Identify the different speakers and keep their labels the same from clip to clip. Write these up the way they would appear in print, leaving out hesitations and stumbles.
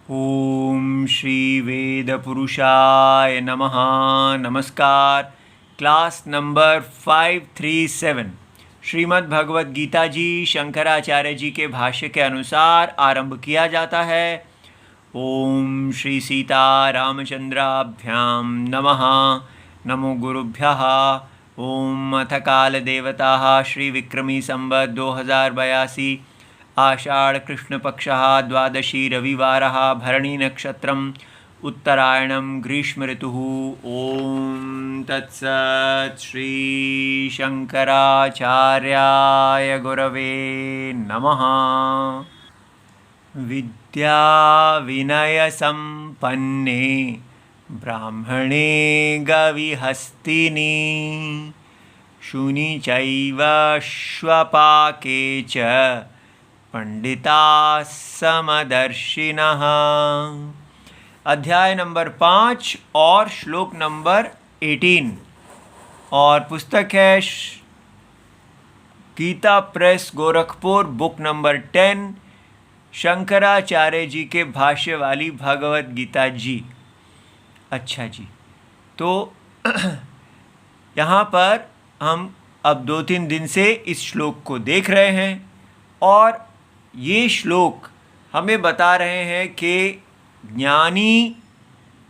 Speaker 1: ओम श्री वेद पुरुषाय नमः। नमस्कार। क्लास नंबर 537 श्रीमद् भगवद गीता जी शंकराचार्य जी के भाष्य के अनुसार आरंभ किया जाता है। ओम श्री सीता रामचंद्राभ्याम नमः। नमो गुरुभ्यः। ओम अथ काल देवता श्री विक्रमी संवत् 2082 आषाढ़ कृष्ण पक्षः द्वादशी रविवारः भरणी नक्षत्रम् उत्तरायणं ग्रीष्म ऋतुः। ओम तत्सत्। श्री शंकराचार्याय गुरवे नमः। विद्या विनय संपन्ने ब्राह्मणे गविहस्तिनि शुनि चैव श्वपाके च पंडिता समदर्शिनः। अध्याय नंबर 5 और श्लोक नंबर 18 और पुस्तक है Gita press Gorakhpur book number 10 Shankaracharya ji के भाष्य वाली भगवद गीता जी। अच्छा जी, तो यहाँ पर हम अब 2-3 दिन से इस श्लोक को देख रहे हैं और ये श्लोक हमें बता रहे हैं कि ज्ञानी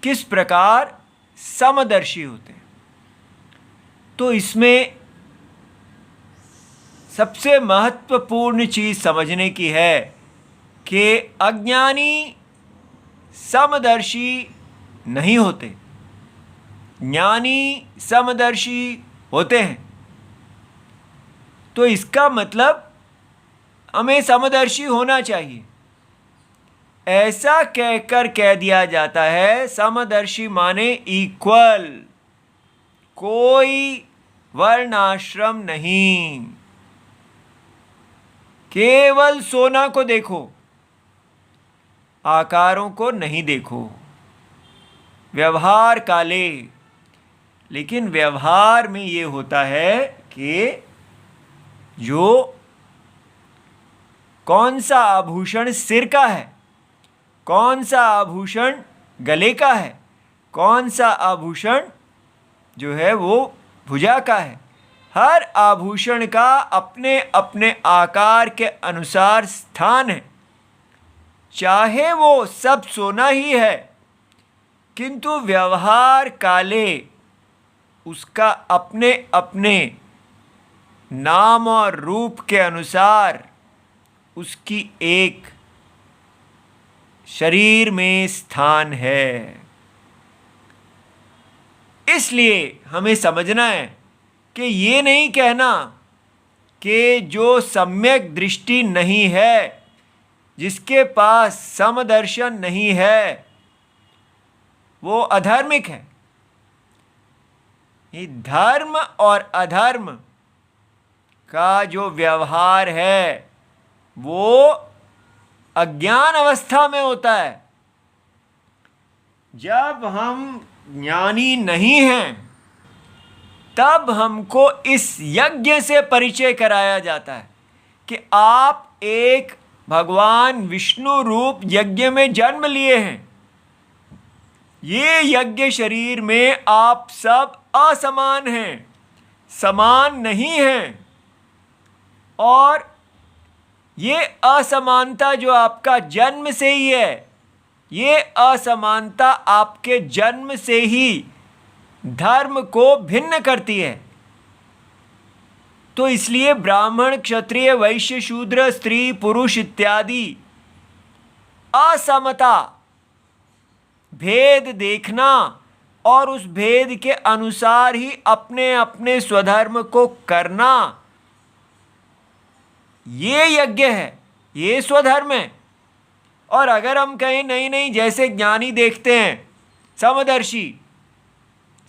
Speaker 1: किस प्रकार समदर्शी होते हैं। तो इसमें सबसे महत्वपूर्ण चीज़ समझने की है कि अज्ञानी समदर्शी नहीं होते, ज्ञानी समदर्शी होते हैं। तो इसका मतलब हमें समदर्शी होना चाहिए। ऐसा कहकर कह दिया जाता है समदर्शी माने इक्वल, कोई वर्णाश्रम नहीं। केवल सोना को देखो, आकारों को नहीं देखो। व्यवहार काले, लेकिन व्यवहार में ये होता है कि जो कौन सा आभूषण सिर का है, कौन सा आभूषण गले का है, कौन सा आभूषण जो है वो भुजा का है। हर आभूषण का अपने अपने आकार के अनुसार स्थान है। चाहे वो सब सोना ही है, किंतु व्यवहार काले उसका अपने अपने नाम और रूप के अनुसार उसकी एक शरीर में स्थान है। इसलिए हमें समझना है कि ये नहीं कहना कि जो सम्यक दृष्टि नहीं है, जिसके पास समदर्शन नहीं है, वो अधर्मिक है। ये धर्म और अधर्म का जो व्यवहार है वो अज्ञान अवस्था में होता है। जब हम ज्ञानी नहीं हैं तब हमको इस यज्ञ से परिचय कराया जाता है कि आप एक भगवान विष्णु रूप यज्ञ में जन्म लिए हैं। ये यज्ञ शरीर में आप सब असमान हैं, समान नहीं हैं। और ये असमानता जो आपका जन्म से ही है, ये असमानता आपके जन्म से ही धर्म को भिन्न करती है। तो इसलिए ब्राह्मण, क्षत्रिय, वैश्य, शूद्र, स्त्री, पुरुष इत्यादि असमता, भेद देखना और उस भेद के अनुसार ही अपने अपने स्वधर्म को करना, ये यज्ञ है, ये स्वधर्म है। और अगर हम कहें नहीं नहीं, जैसे ज्ञानी देखते हैं, समदर्शी,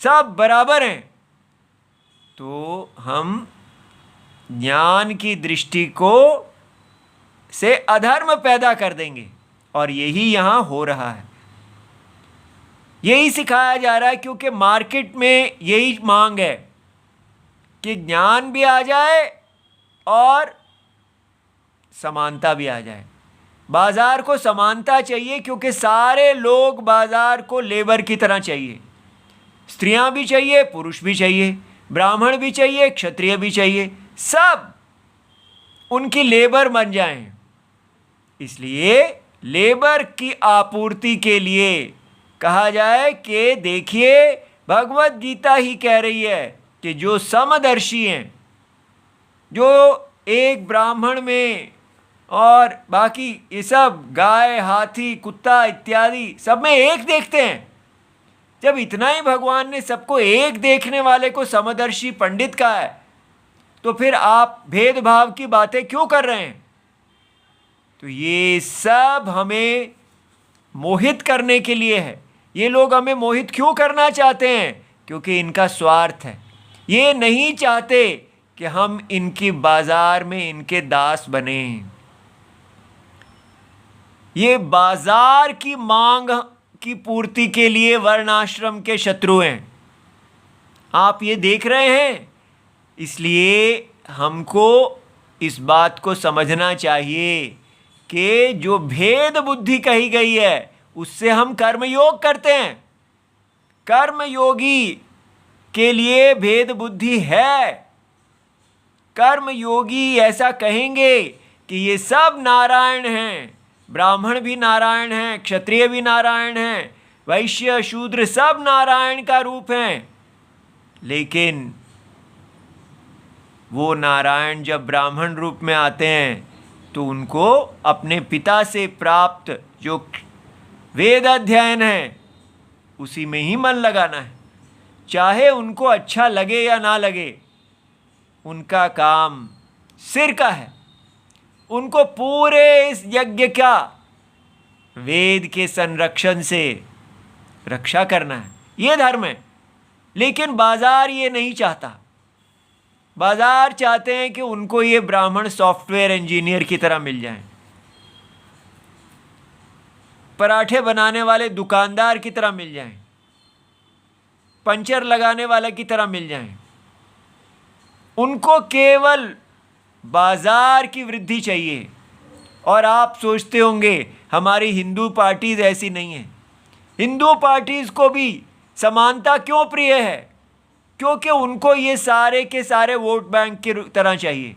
Speaker 1: सब बराबर हैं, तो हम ज्ञान की दृष्टि को से अधर्म पैदा कर देंगे। और यही यहाँ हो रहा है, यही सिखाया जा रहा है, क्योंकि मार्केट में यही मांग है कि ज्ञान भी आ जाए और समानता भी आ जाए। बाजार को समानता चाहिए, क्योंकि सारे लोग बाजार को लेबर की तरह चाहिए। स्त्रियां भी चाहिए, पुरुष भी चाहिए, ब्राह्मण भी चाहिए, क्षत्रिय भी चाहिए, सब उनकी लेबर बन जाएं। इसलिए लेबर की आपूर्ति के लिए कहा जाए कि देखिए, भगवत गीता ही कह रही है कि जो समदर्शी हैं, जो एक ब्राह्मण में और बाकी ये सब गाय, हाथी, कुत्ता इत्यादि सब में एक देखते हैं, जब इतना ही भगवान ने सबको एक देखने वाले को समदर्शी पंडित कहा है, तो फिर आप भेदभाव की बातें क्यों कर रहे हैं? तो ये सब हमें मोहित करने के लिए है। ये लोग हमें मोहित क्यों करना चाहते हैं? क्योंकि इनका स्वार्थ है। ये नहीं चाहते कि हम इनकी बाजार में इनके दास बने। ये बाजार की मांग की पूर्ति के लिए वर्णाश्रम के शत्रु हैं। आप ये देख रहे हैं। इसलिए हमको इस बात को समझना चाहिए कि जो भेद बुद्धि कही गई है उससे हम कर्मयोग करते हैं। कर्मयोगी के लिए भेद बुद्धि है। कर्मयोगी ऐसा कहेंगे कि ये सब नारायण हैं, ब्राह्मण भी नारायण हैं, क्षत्रिय भी नारायण हैं, वैश्य शूद्र सब नारायण का रूप हैं। लेकिन वो नारायण जब ब्राह्मण रूप में आते हैं तो उनको अपने पिता से प्राप्त जो वेद अध्ययन है उसी में ही मन लगाना है। चाहे उनको अच्छा लगे या ना लगे, उनका काम सिर का है। उनको पूरे इस यज्ञ का वेद के संरक्षण से रक्षा करना है, ये धर्म है। लेकिन बाजार ये नहीं चाहता। बाजार चाहते हैं कि उनको ये ब्राह्मण सॉफ्टवेयर इंजीनियर की तरह मिल जाएं, पराठे बनाने वाले दुकानदार की तरह मिल जाएं, पंचर लगाने वाले की तरह मिल जाएं। उनको केवल बाजार की वृद्धि चाहिए। और आप सोचते होंगे हमारी हिंदू पार्टीज ऐसी नहीं है। हिंदू पार्टीज को भी समानता क्यों प्रिय है? क्योंकि उनको ये सारे के सारे वोट बैंक की तरह चाहिए।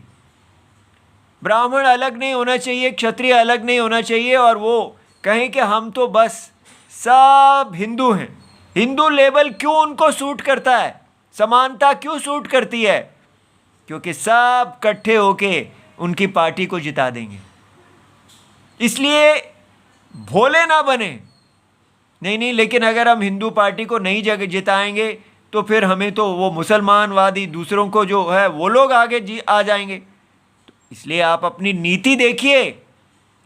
Speaker 1: ब्राह्मण अलग नहीं होना चाहिए, क्षत्रिय अलग नहीं होना चाहिए, और वो कहें कि हम तो बस सब हिंदू हैं। हिंदू लेबल क्यों उनको सूट करता है? समानता क्यों सूट करती है? क्योंकि सब इकट्ठे होके उनकी पार्टी को जिता देंगे। इसलिए भोले ना बने। नहीं, लेकिन अगर हम हिंदू पार्टी को नहीं जगह जिताएंगे तो फिर हमें तो वो मुसलमानवादी दूसरों को जो है वो लोग आगे आ जाएंगे। तो इसलिए आप अपनी नीति देखिए,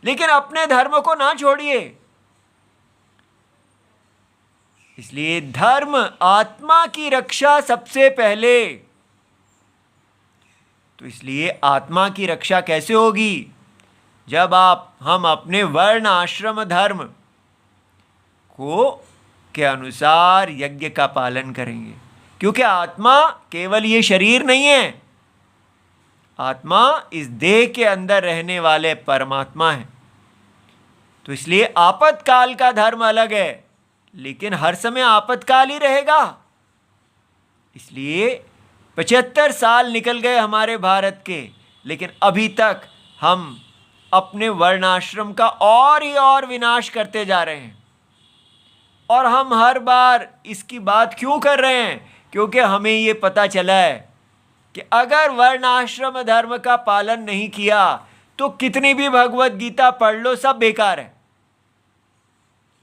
Speaker 1: लेकिन अपने धर्म को ना छोड़िए। इसलिए धर्म, आत्मा की रक्षा सबसे पहले। तो इसलिए आत्मा की रक्षा कैसे होगी? जब हम अपने वर्ण आश्रम धर्म को के अनुसार यज्ञ का पालन करेंगे। क्योंकि आत्मा केवल ये शरीर नहीं है। आत्मा इस देह के अंदर रहने वाले परमात्मा है। तो इसलिए आपातकाल का धर्म अलग है, लेकिन हर समय आपातकाल ही रहेगा। इसलिए 75 साल निकल गए हमारे भारत के, लेकिन अभी तक हम अपने वर्णाश्रम का और ही और विनाश करते जा रहे हैं। और हम हर बार इसकी बात क्यों कर रहे हैं? क्योंकि हमें ये पता चला है कि अगर वर्णाश्रम धर्म का पालन नहीं किया तो कितनी भी भगवत गीता पढ़ लो, सब बेकार है।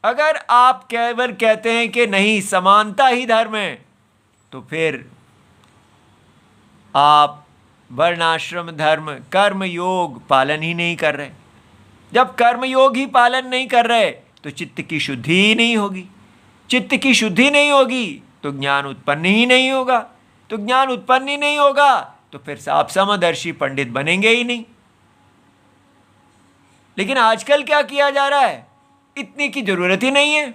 Speaker 1: अगर आप केवल कहते हैं कि नहीं समानता ही धर्म है, तो फिर आप वर्णाश्रम धर्म कर्म योग पालन ही नहीं कर रहे। जब कर्म योग ही पालन नहीं कर रहे तो चित्त की शुद्धि ही नहीं होगी। चित्त की शुद्धि नहीं होगी तो ज्ञान उत्पन्न ही नहीं होगा। तो ज्ञान उत्पन्न ही नहीं होगा तो फिर आप समदर्शी पंडित बनेंगे ही नहीं। लेकिन आजकल क्या किया जा रहा है? इतनी की जरूरत ही नहीं है।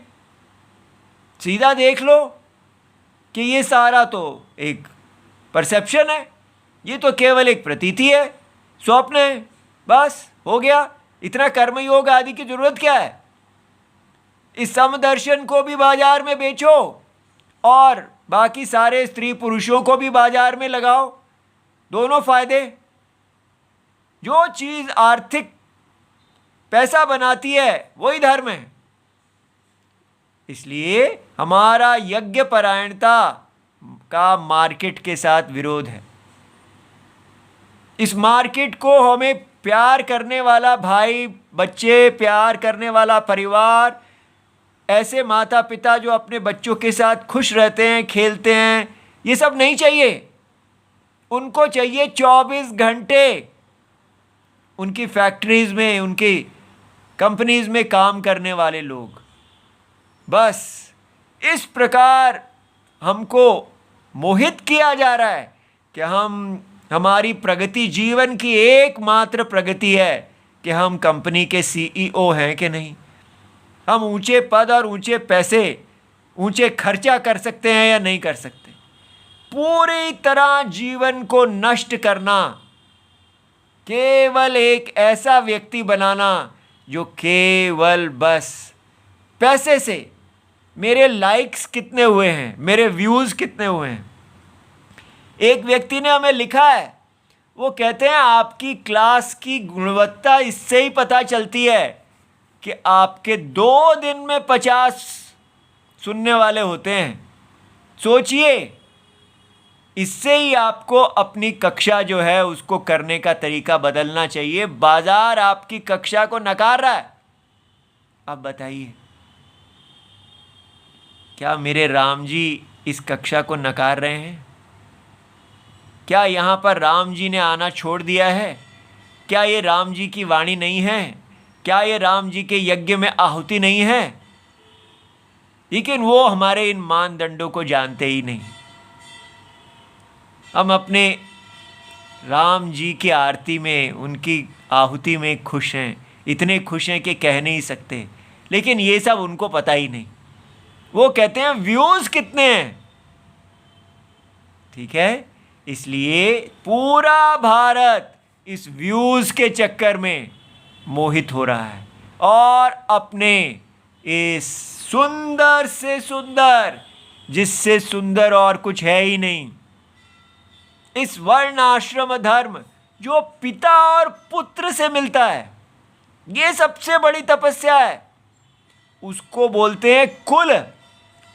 Speaker 1: सीधा देख लो कि ये सारा तो एक परसेप्शन है, ये तो केवल एक प्रतीति है, स्वप्न है, बस हो गया। इतना कर्मयोग आदि की जरूरत क्या है? इस समदर्शन को भी बाजार में बेचो और बाकी सारे स्त्री पुरुषों को भी बाजार में लगाओ, दोनों फायदे। जो चीज आर्थिक पैसा बनाती है वही धर्म है। इसलिए हमारा यज्ञ परायणता का मार्केट के साथ विरोध है। इस मार्केट को हमें प्यार करने वाला भाई, बच्चे, प्यार करने वाला परिवार, ऐसे माता पिता जो अपने बच्चों के साथ खुश रहते हैं, खेलते हैं, ये सब नहीं चाहिए। उनको चाहिए 24 घंटे उनकी फैक्ट्रीज में, उनकी कंपनीज में काम करने वाले लोग। बस इस प्रकार हमको मोहित किया जा रहा है कि हमारी प्रगति, जीवन की एकमात्र प्रगति है कि हम कंपनी के सीईओ हैं कि नहीं, हम ऊंचे पद और ऊंचे पैसे, ऊंचे खर्चा कर सकते हैं या नहीं कर सकते। पूरी तरह जीवन को नष्ट करना, केवल एक ऐसा व्यक्ति बनाना जो केवल बस पैसे से, मेरे लाइक्स कितने हुए हैं, मेरे व्यूज़ कितने हुए हैं। एक व्यक्ति ने हमें लिखा है, वो कहते हैं आपकी क्लास की गुणवत्ता इससे ही पता चलती है कि आपके 2 दिन में 50 सुनने वाले होते हैं। सोचिए, इससे ही आपको अपनी कक्षा जो है उसको करने का तरीका बदलना चाहिए। बाजार आपकी कक्षा को नकार रहा है। अब बताइए, क्या मेरे राम जी इस कक्षा को नकार रहे हैं? क्या यहाँ पर राम जी ने आना छोड़ दिया है? क्या ये राम जी की वाणी नहीं है? क्या ये राम जी के यज्ञ में आहुति नहीं है? लेकिन वो हमारे इन मानदंडों को जानते ही नहीं। हम अपने राम जी की आरती में, उनकी आहुति में खुश हैं, इतने खुश हैं कि कह नहीं सकते। लेकिन ये सब उनको पता ही नहीं। वो कहते हैं व्यूज़ कितने हैं। ठीक है, इसलिए पूरा भारत इस व्यूज़ के चक्कर में मोहित हो रहा है और अपने इस सुंदर से सुंदर, जिससे सुंदर और कुछ है ही नहीं, इस वर्ण आश्रम धर्म जो पिता और पुत्र से मिलता है, ये सबसे बड़ी तपस्या है। उसको बोलते हैं कुल।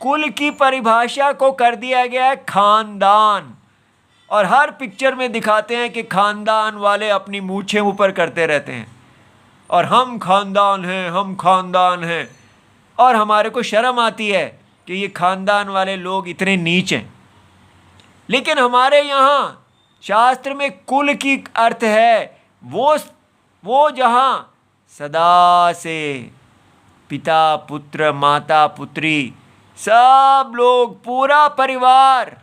Speaker 1: कुल की परिभाषा को कर दिया गया है खानदान। और हर पिक्चर में दिखाते हैं कि खानदान वाले अपनी मूछें ऊपर करते रहते हैं और हम खानदान हैं, हम खानदान हैं। और हमारे को शर्म आती है कि ये खानदान वाले लोग इतने नीच हैं। लेकिन हमारे यहाँ शास्त्र में कुल की अर्थ है वो जहाँ सदा से पिता पुत्र, माता पुत्री, सब लोग, पूरा परिवार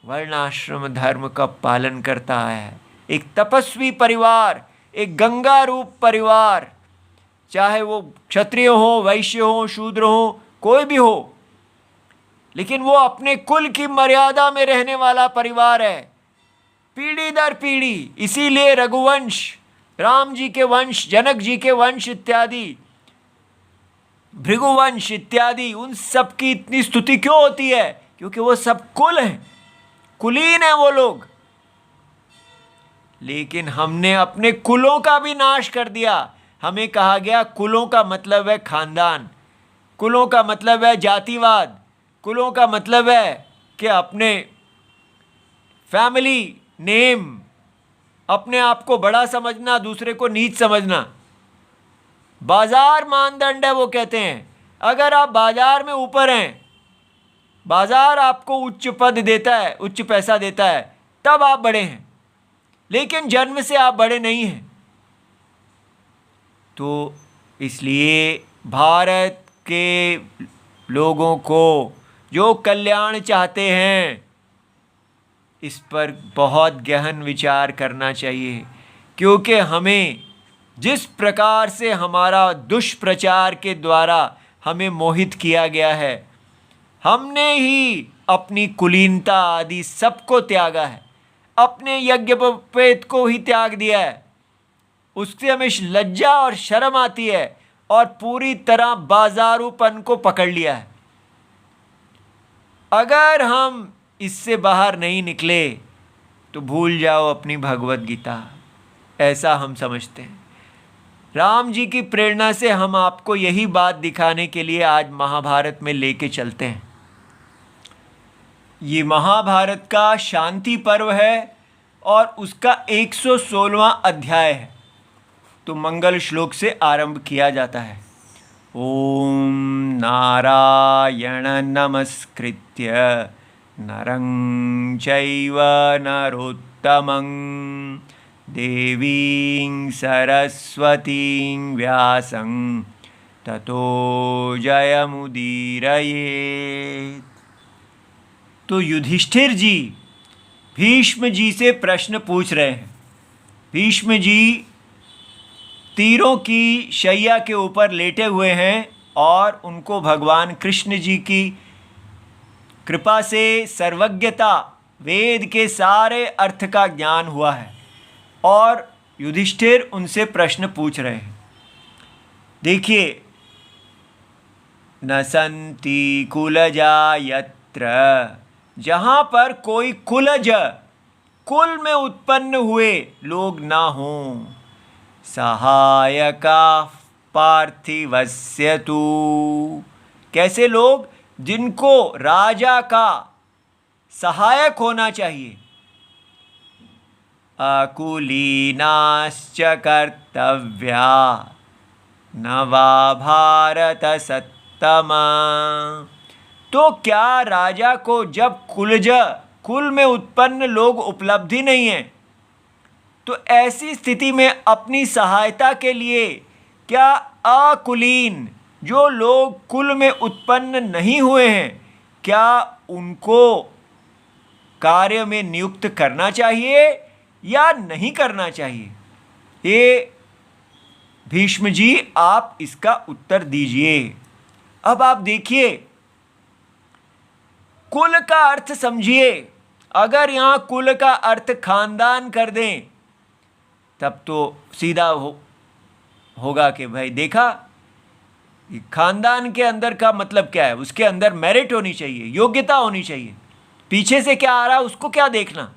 Speaker 1: वर्णाश्रम धर्म का पालन करता है। एक तपस्वी परिवार, एक गंगा रूप परिवार, चाहे वो क्षत्रिय हो, वैश्य हो, शूद्र हो, कोई भी हो, लेकिन वो अपने कुल की मर्यादा में रहने वाला परिवार है, पीढ़ी दर पीढ़ी। इसीलिए रघुवंश, राम जी के वंश, जनक जी के वंश इत्यादि, भृगुवंश इत्यादि, उन सब की इतनी स्तुति क्यों होती है? क्योंकि वो सब कुल हैं, कुलीन हैं वो लोग। लेकिन हमने अपने कुलों का भी नाश कर दिया। हमें कहा गया कुलों का मतलब है खानदान, कुलों का मतलब है जातिवाद, कुलों का मतलब है कि अपने फैमिली नेम, अपने आप को बड़ा समझना, दूसरे को नीच समझना। बाजार मानदंड है। वो कहते हैं अगर आप बाजार में ऊपर हैं, बाजार आपको उच्च पद देता है, उच्च पैसा देता है, तब आप बड़े हैं, लेकिन जन्म से आप बड़े नहीं हैं। तो इसलिए भारत के लोगों को जो कल्याण चाहते हैं, इस पर बहुत गहन विचार करना चाहिए। क्योंकि हमें जिस प्रकार से हमारा दुष्प्रचार के द्वारा हमें मोहित किया गया है, हमने ही अपनी कुलीनता आदि सबको त्यागा है, अपने यज्ञोपवीत को ही त्याग दिया है। उससे हमें लज्जा और शर्म आती है और पूरी तरह बाजारूपन को पकड़ लिया है। अगर हम इससे बाहर नहीं निकले तो भूल जाओ अपनी भगवत गीता, ऐसा हम समझते हैं। राम जी की प्रेरणा से हम आपको यही बात दिखाने के लिए आज महाभारत में लेके चलते हैं। ये महाभारत का शांति पर्व है और उसका 116वां अध्याय है। तो मंगल श्लोक से आरंभ किया जाता है। ओम नारायण नमस्कृत्य नरं चैव नरोत्तमं देवीं सरस्वतीं व्यासं ततो जयमुदीरयेत्। तो युधिष्ठिर जी भीष्म जी से प्रश्न पूछ रहे हैं। भीष्म जी तीरों की शैया के ऊपर लेटे हुए हैं और उनको भगवान कृष्ण जी की कृपा से सर्वज्ञता, वेद के सारे अर्थ का ज्ञान हुआ है और युधिष्ठिर उनसे प्रश्न पूछ रहे हैं। देखिए, न सन्ति कुलजा यत्र, जहाँ पर कोई कुलज, कुल में उत्पन्न हुए लोग ना हों, सहायका पार्थिवस्य तु, कैसे लोग जिनको राजा का सहायक होना चाहिए। अकुलीनाश्च कर्तव्या न वा भारत सत्तमा। तो क्या राजा को जब कुलज, कुल में उत्पन्न लोग उपलब्धि नहीं है, तो ऐसी स्थिति में अपनी सहायता के लिए क्या अकुलीन जो लोग कुल में उत्पन्न नहीं हुए हैं, क्या उनको कार्य में नियुक्त करना चाहिए या नहीं करना चाहिए? ये भीष्म जी आप इसका उत्तर दीजिए। अब आप देखिए, कुल का अर्थ समझिए। अगर यहाँ कुल का अर्थ खानदान कर दें तब तो सीधा होगा कि भाई देखा, खानदान के अंदर का मतलब क्या है, उसके अंदर मेरिट होनी चाहिए, योग्यता होनी चाहिए। पीछे से क्या आ रहा है उसको क्या देखना,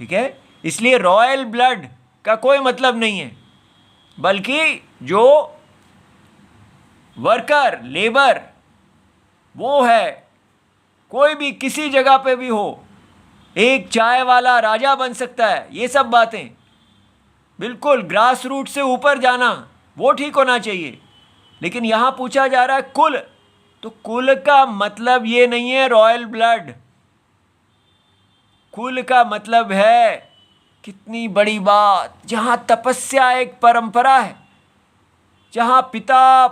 Speaker 1: ठीक है। इसलिए रॉयल ब्लड का कोई मतलब नहीं है, बल्कि जो वर्कर, लेबर वो है, कोई भी किसी जगह पे भी हो, एक चाय वाला राजा बन सकता है। ये सब बातें बिल्कुल ग्रास रूट से ऊपर जाना वो ठीक होना चाहिए। लेकिन यहाँ पूछा जा रहा है कुल, तो कुल का मतलब ये नहीं है रॉयल ब्लड। कुल का मतलब है, कितनी बड़ी बात, जहाँ तपस्या एक परंपरा है, जहाँ पिता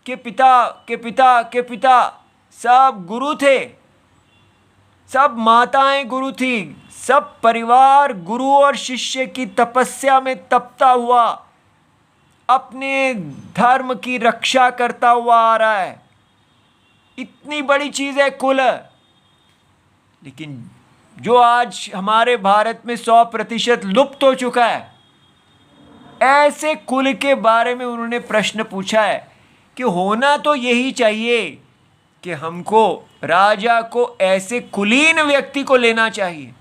Speaker 1: के पिता के पिता के पिता सब गुरु थे, सब माताएं गुरु थी, सब परिवार गुरु और शिष्य की तपस्या में तपता हुआ अपने धर्म की रक्षा करता हुआ आ रहा है। इतनी बड़ी चीज़ है कुल। लेकिन जो आज हमारे भारत में 100% लुप्त हो चुका है, ऐसे कुल के बारे में उन्होंने प्रश्न पूछा है कि होना तो यही चाहिए कि हमको राजा को ऐसे कुलीन व्यक्ति को लेना चाहिए।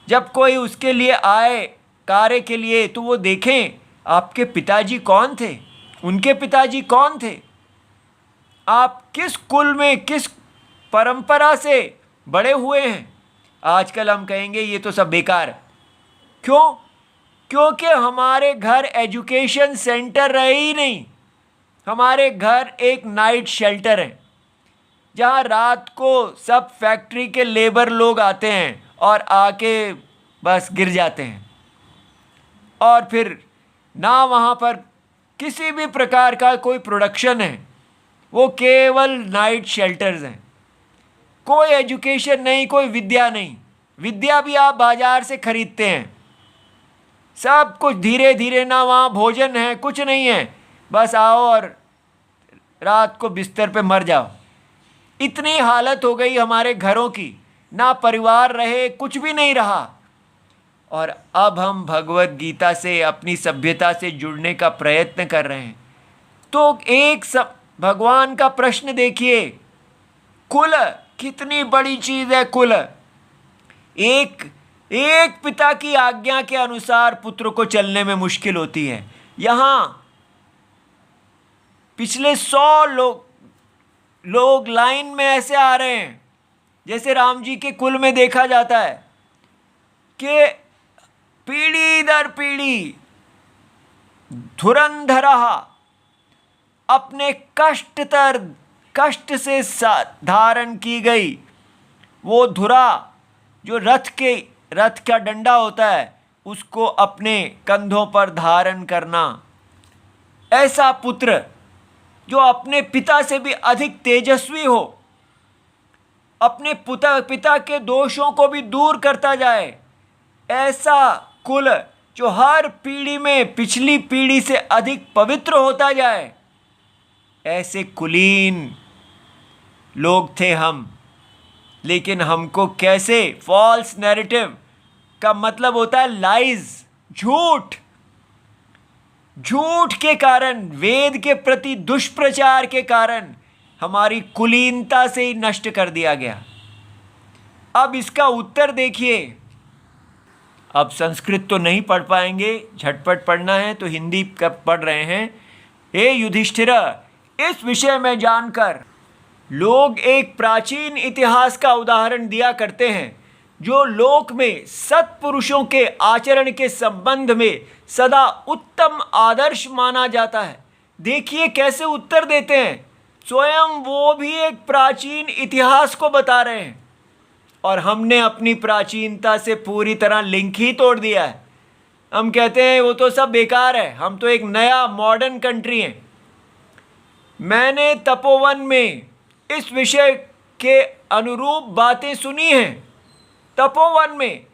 Speaker 1: जब कोई उसके लिए आए कार्य के लिए, तो वो देखें आपके पिताजी कौन थे, उनके पिताजी कौन थे, आप किस कुल में, किस परंपरा से बड़े हुए हैं। आजकल हम कहेंगे ये तो सब बेकार है। क्यों? क्योंकि हमारे घर एजुकेशन सेंटर रहे ही नहीं। हमारे घर एक नाइट शेल्टर है, जहाँ रात को सब फैक्ट्री के लेबर लोग आते हैं और आके बस गिर जाते हैं, और फिर ना वहाँ पर किसी भी प्रकार का कोई प्रोडक्शन है, वो केवल नाइट शेल्टर्स हैं। कोई एजुकेशन नहीं, कोई विद्या नहीं। विद्या भी आप बाजार से खरीदते हैं। सब कुछ धीरे धीरे, ना वहाँ भोजन है, कुछ नहीं है, बस आओ और रात को बिस्तर पे मर जाओ। इतनी हालत हो गई हमारे घरों की, ना परिवार रहे, कुछ भी नहीं रहा। और अब हम भगवत गीता से, अपनी सभ्यता से जुड़ने का प्रयत्न कर रहे हैं। तो एक सब भगवान का प्रश्न देखिए, कुल कितनी बड़ी चीज है। कुल एक पिता की आज्ञा के अनुसार पुत्र को चलने में मुश्किल होती है। यहां पिछले 100 लोग लाइन में ऐसे आ रहे हैं, जैसे राम जी के कुल में देखा जाता है कि पीढ़ी दर पीढ़ी धुरंधरः अपने कष्ट से धारण की गई वो धुरा, जो रथ का डंडा होता है, उसको अपने कंधों पर धारण करना। ऐसा पुत्र जो अपने पिता से भी अधिक तेजस्वी हो, अपने पिता के दोषों को भी दूर करता जाए, ऐसा कुल जो हर पीढ़ी में पिछली पीढ़ी से अधिक पवित्र होता जाए, ऐसे कुलीन लोग थे हम। लेकिन हमको कैसे, फॉल्स नैरेटिव का मतलब होता है लाइज, झूठ के कारण, वेद के प्रति दुष्प्रचार के कारण हमारी कुलीनता से ही नष्ट कर दिया गया। अब इसका उत्तर देखिए। अब संस्कृत तो नहीं पढ़ पाएंगे, झटपट पढ़ना है तो हिंदी कब पढ़ रहे हैं। हे युधिष्ठिर, इस विषय में जानकर लोग एक प्राचीन इतिहास का उदाहरण दिया करते हैं, जो लोक में सत्पुरुषों के आचरण के संबंध में सदा उत्तम आदर्श माना जाता है। देखिए कैसे उत्तर देते हैं, स्वयं वो भी एक प्राचीन इतिहास को बता रहे हैं और हमने अपनी प्राचीनता से पूरी तरह लिंक ही तोड़ दिया है। हम कहते हैं वो तो सब बेकार है, हम तो एक नया मॉडर्न कंट्री हैं। मैंने तपोवन में इस विषय के अनुरूप बातें सुनी हैं। तपोवन में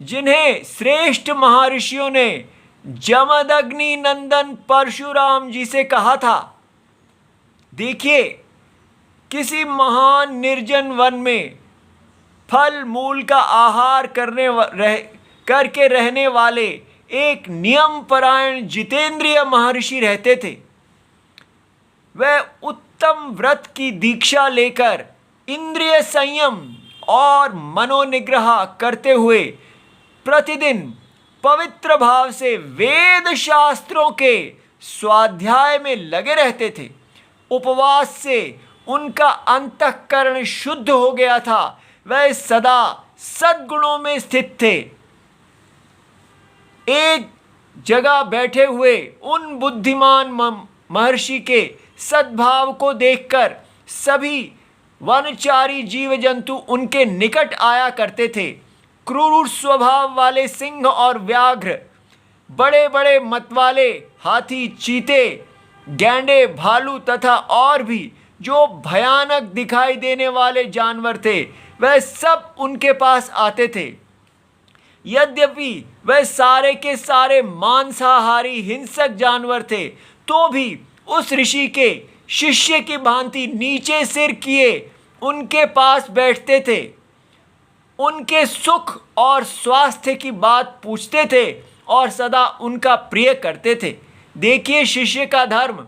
Speaker 1: जिन्हें श्रेष्ठ महर्षियों ने जमदग्नि नंदन परशुराम जी से कहा था, देखिए किसी महान निर्जन वन में फल मूल का आहार करके रहने वाले एक नियम परायण जितेंद्रिय महर्षि रहते थे। वह उत्तम व्रत की दीक्षा लेकर इंद्रिय संयम और मनोनिग्रह करते हुए प्रतिदिन पवित्र भाव से वेद शास्त्रों के स्वाध्याय में लगे रहते थे। उपवास से उनका अंतःकरण शुद्ध हो गया था। वह सदा सद्गुणों में स्थित थे। एक जगह बैठे हुए उन बुद्धिमान महर्षि के सद्भाव को देखकर सभी वनचारी जीव जंतु उनके निकट आया करते थे। क्रूर स्वभाव वाले सिंह और व्याघ्र, बड़े बड़े मतवाले हाथी, चीते, गैंडे, भालू तथा और भी जो भयानक दिखाई देने वाले जानवर थे, वह सब उनके पास आते थे। यद्यपि वह सारे के सारे मांसाहारी हिंसक जानवर थे, तो भी उस ऋषि के शिष्य की भांति नीचे सिर किए उनके पास बैठते थे, उनके सुख और स्वास्थ्य की बात पूछते थे और सदा उनका प्रिय करते थे। देखिए शिष्य का धर्म।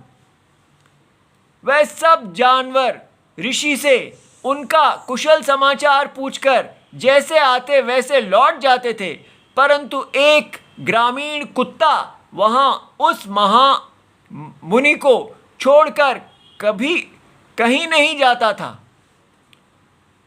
Speaker 1: वह सब जानवर ऋषि से उनका कुशल समाचार पूछकर जैसे आते वैसे लौट जाते थे, परंतु एक ग्रामीण कुत्ता वहां उस मुनि को छोड़कर कभी कहीं नहीं जाता था।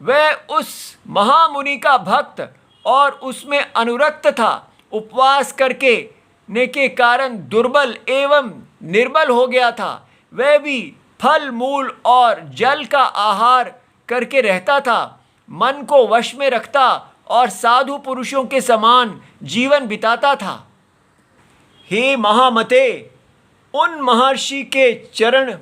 Speaker 1: वह उस महामुनि का भक्त और उसमें अनुरक्त था। उपवास करने के कारण दुर्बल एवं निर्बल हो गया था। वह भी फल मूल और जल का आहार करके रहता था, मन को वश में रखता और साधु पुरुषों के समान जीवन बिताता था। हे महामते, उन महर्षि के चरण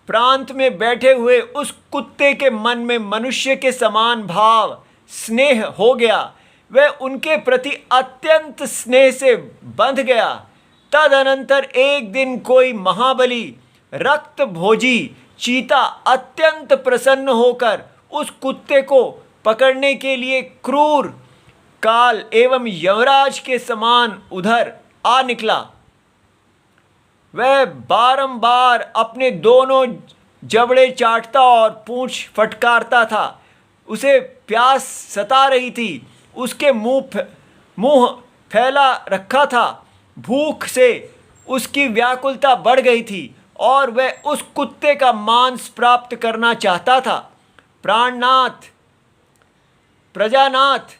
Speaker 1: प्रांत में बैठे हुए उस कुत्ते के मन में मनुष्य के समान भाव स्नेह हो गया। वह उनके प्रति अत्यंत स्नेह से बंध गया। तदनंतर एक दिन कोई महाबली रक्त भोजी चीता अत्यंत प्रसन्न होकर उस कुत्ते को पकड़ने के लिए क्रूर काल एवं यमराज के समान उधर आ निकला। वह बारंबार अपने दोनों जबड़े चाटता और पूंछ फटकारता था। उसे प्यास सता रही थी, उसके मुंह फैला रखा था। भूख से उसकी व्याकुलता बढ़ गई थी और वह उस कुत्ते का मांस प्राप्त करना चाहता था। प्राणनाथ, प्रजानाथ,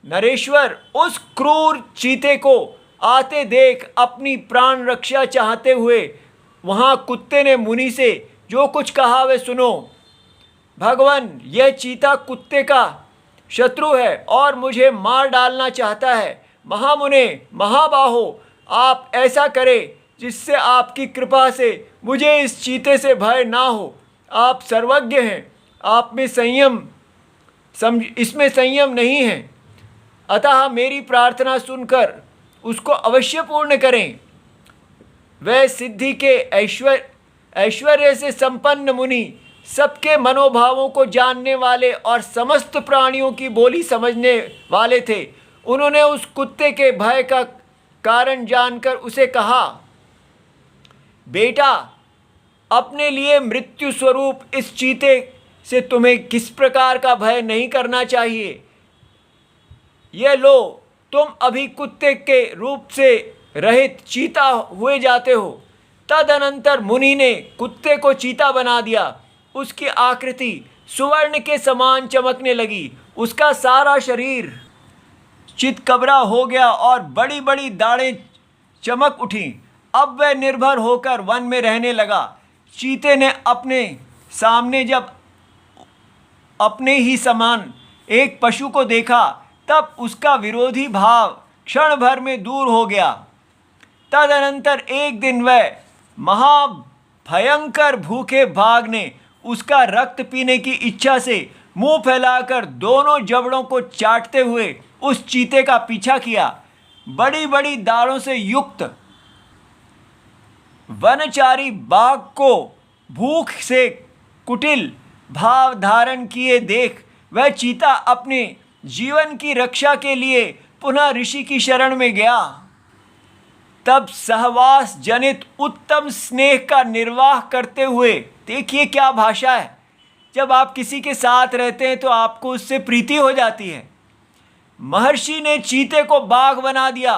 Speaker 1: नरेश्वर उस क्रूर चीते को आते देख अपनी प्राण रक्षा चाहते हुए वहाँ कुत्ते ने मुनि से जो कुछ कहा वह सुनो। भगवान, यह चीता कुत्ते का शत्रु है और मुझे मार डालना चाहता है। महामुने, महाबाहो, आप ऐसा करें जिससे आपकी कृपा से मुझे इस चीते से भय ना हो। आप सर्वज्ञ हैं, आप में इसमें संयम नहीं है, अतः मेरी प्रार्थना सुनकर उसको अवश्य पूर्ण करें। वह सिद्धि के ऐश्वर्य से संपन्न मुनि, सबके मनोभावों को जानने वाले और समस्त प्राणियों की बोली समझने वाले थे। उन्होंने उस कुत्ते के भय का कारण जानकर उसे कहा, बेटा, अपने लिए मृत्यु स्वरूप इस चीते से तुम्हें किस प्रकार का भय नहीं करना चाहिए। यह लो, तुम अभी कुत्ते के रूप से रहित चीता हुए जाते हो। तदनंतर मुनि ने कुत्ते को चीता बना दिया। उसकी आकृति सुवर्ण के समान चमकने लगी। उसका सारा शरीर चितकबरा हो गया और बड़ी बड़ी दाढ़ें चमक उठीं। अब वह निर्भर होकर वन में रहने लगा। चीते ने अपने सामने जब अपने ही समान एक पशु को देखा, तब उसका विरोधी भाव क्षण भर में दूर हो गया। तदनंतर एक दिन वह महाभयंकर भूखे बाघ ने उसका रक्त पीने की इच्छा से मुंह फैलाकर दोनों जबड़ों को चाटते हुए उस चीते का पीछा किया। बड़ी बड़ी दाढ़ों से युक्त वनचारी बाघ को भूख से कुटिल भाव धारण किए देख वह चीता अपने जीवन की रक्षा के लिए पुनः ऋषि की शरण में गया। तब सहवास जनित उत्तम स्नेह का निर्वाह करते हुए, देखिए क्या भाषा है, जब आप किसी के साथ रहते हैं तो आपको उससे प्रीति हो जाती है। महर्षि ने चीते को बाघ बना दिया।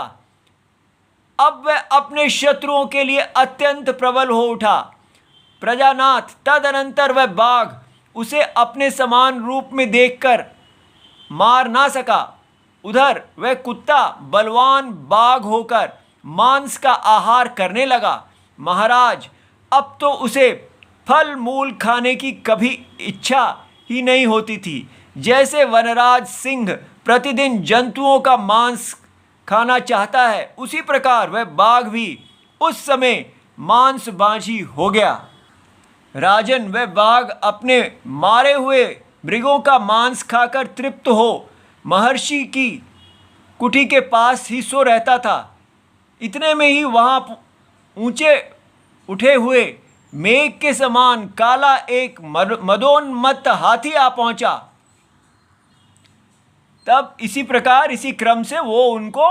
Speaker 1: अब वह अपने शत्रुओं के लिए अत्यंत प्रबल हो उठा। प्रजानाथ, तदनंतर वह बाघ उसे अपने समान रूप में देखकर मार ना सका। उधर वह कुत्ता बलवान बाघ होकर मांस का आहार करने लगा। महाराज, अब तो उसे फल मूल खाने की कभी इच्छा ही नहीं होती थी। जैसे वनराज सिंह प्रतिदिन जंतुओं का मांस खाना चाहता है, उसी प्रकार वह बाघ भी उस समय मांसबाजी हो गया। राजन, वह बाघ अपने मारे हुए मृगों का मांस खाकर तृप्त हो महर्षि की कुटी के पास ही सो रहता था। इतने में ही वहाँ ऊंचे उठे हुए मेघ के समान काला एक मदोन्मत्त हाथी आ पहुंचा। तब इसी प्रकार, इसी क्रम से वो उनको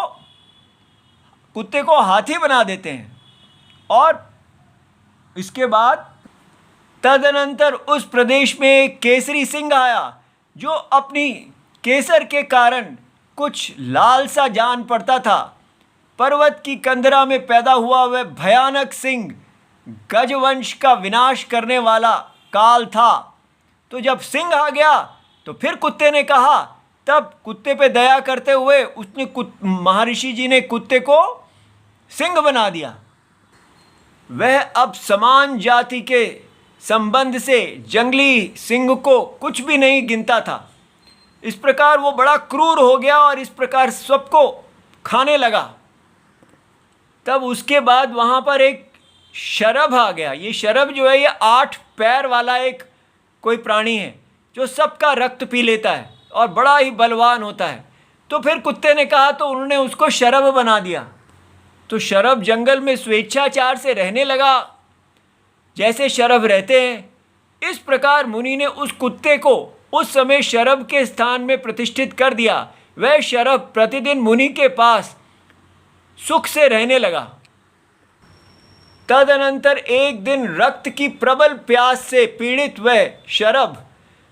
Speaker 1: कुत्ते को हाथी बना देते हैं। और इसके बाद तदनंतर उस प्रदेश में एक केसरी सिंह आया, जो अपनी केसर के कारण कुछ लालसा जान पड़ता था। पर्वत की कंदरा में पैदा हुआ वह भयानक सिंह गजवंश का विनाश करने वाला काल था। तो जब सिंह आ गया तो फिर कुत्ते ने कहा, तब कुत्ते पे दया करते हुए उसने महर्षि जी ने कुत्ते को सिंह बना दिया। वह अब समान जाति के संबंध से जंगली सिंह को कुछ भी नहीं गिनता था। इस प्रकार वो बड़ा क्रूर हो गया और इस प्रकार सबको खाने लगा। तब उसके बाद वहाँ पर एक शरभ आ गया। ये शरभ जो है, ये 8 पैर वाला एक कोई प्राणी है जो सबका रक्त पी लेता है और बड़ा ही बलवान होता है। तो फिर कुत्ते ने कहा, तो उन्होंने उसको शरभ बना दिया। तो शरभ जंगल में स्वेच्छाचार से रहने लगा, जैसे शरभ रहते हैं। इस प्रकार मुनि ने उस कुत्ते को उस समय शरभ के स्थान में प्रतिष्ठित कर दिया। वह शरभ प्रतिदिन मुनि के पास सुख से रहने लगा। तदनंतर एक दिन रक्त की प्रबल प्यास से पीड़ित वह शरभ,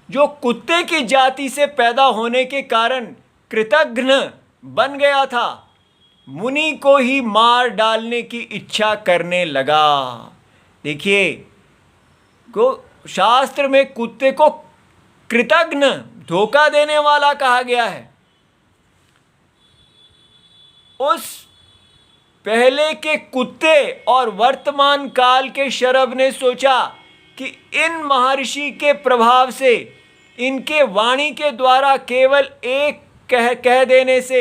Speaker 1: जो कुत्ते की जाति से पैदा होने के कारण कृतघ्न बन गया था, मुनि को ही मार डालने की इच्छा करने लगा। देखिए, शास्त्र में कुत्ते को कृतघ्न, धोखा देने वाला कहा गया है। उस पहले के कुत्ते और वर्तमान काल के शरभ ने सोचा कि इन महर्षि के प्रभाव से, इनके वाणी के द्वारा केवल एक कह देने से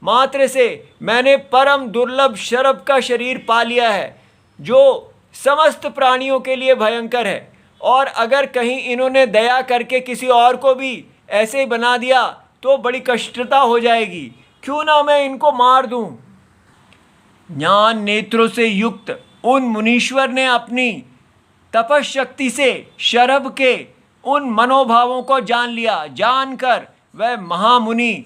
Speaker 1: मात्र से मैंने परम दुर्लभ शरभ का शरीर पा लिया है, जो समस्त प्राणियों के लिए भयंकर है। और अगर कहीं इन्होंने दया करके किसी और को भी ऐसे ही बना दिया तो बड़ी कष्टता हो जाएगी। क्यों ना मैं इनको मार दूं। ज्ञान नेत्रों से युक्त उन मुनीश्वर ने अपनी तपशक्ति से शरभ के उन मनोभावों को जान लिया। जानकर वह महामुनि,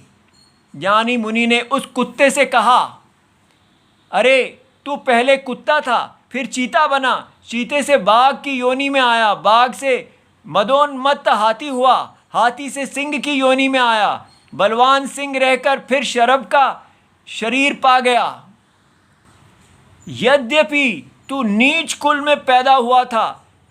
Speaker 1: ज्ञानी मुनि ने उस कुत्ते से कहा, अरे तू पहले कुत्ता था, फिर चीता बना, चीते से बाघ की योनि में आया, बाघ से मदोन्मत्त हाथी हुआ, हाथी से सिंह की योनि में आया, बलवान सिंह रहकर फिर शरभ का शरीर पा गया। यद्यपि तू नीच कुल में पैदा हुआ था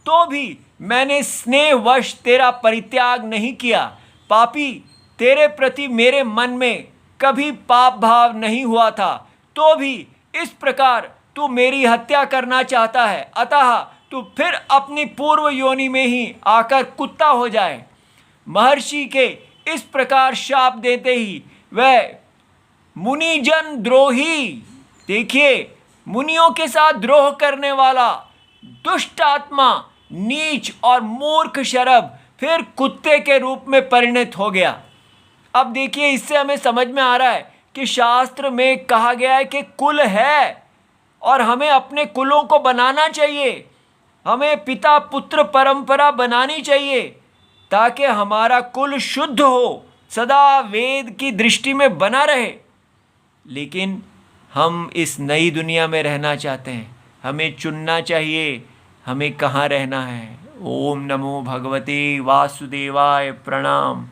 Speaker 1: तो भी मैंने स्नेहवश तेरा परित्याग नहीं किया। पापी, तेरे प्रति मेरे मन में कभी पाप भाव नहीं हुआ था, तो भी इस प्रकार तू मेरी हत्या करना चाहता है। अतः तू फिर अपनी पूर्व योनि में ही आकर कुत्ता हो जाए। महर्षि के इस प्रकार शाप देते ही वह मुनिजन द्रोही, देखिए, मुनियों के साथ द्रोह करने वाला दुष्ट आत्मा, नीच और मूर्ख शरभ फिर कुत्ते के रूप में परिणत हो गया। अब देखिए, इससे हमें समझ में आ रहा है कि शास्त्र में कहा गया है कि कुल है और हमें अपने कुलों को बनाना चाहिए। हमें पिता पुत्र परंपरा बनानी चाहिए ताकि हमारा कुल शुद्ध हो, सदा वेद की दृष्टि में बना रहे। लेकिन हम इस नई दुनिया में रहना चाहते हैं, हमें चुनना चाहिए हमें कहाँ रहना है। ओम नमो भगवते वासुदेवाय, प्रणाम।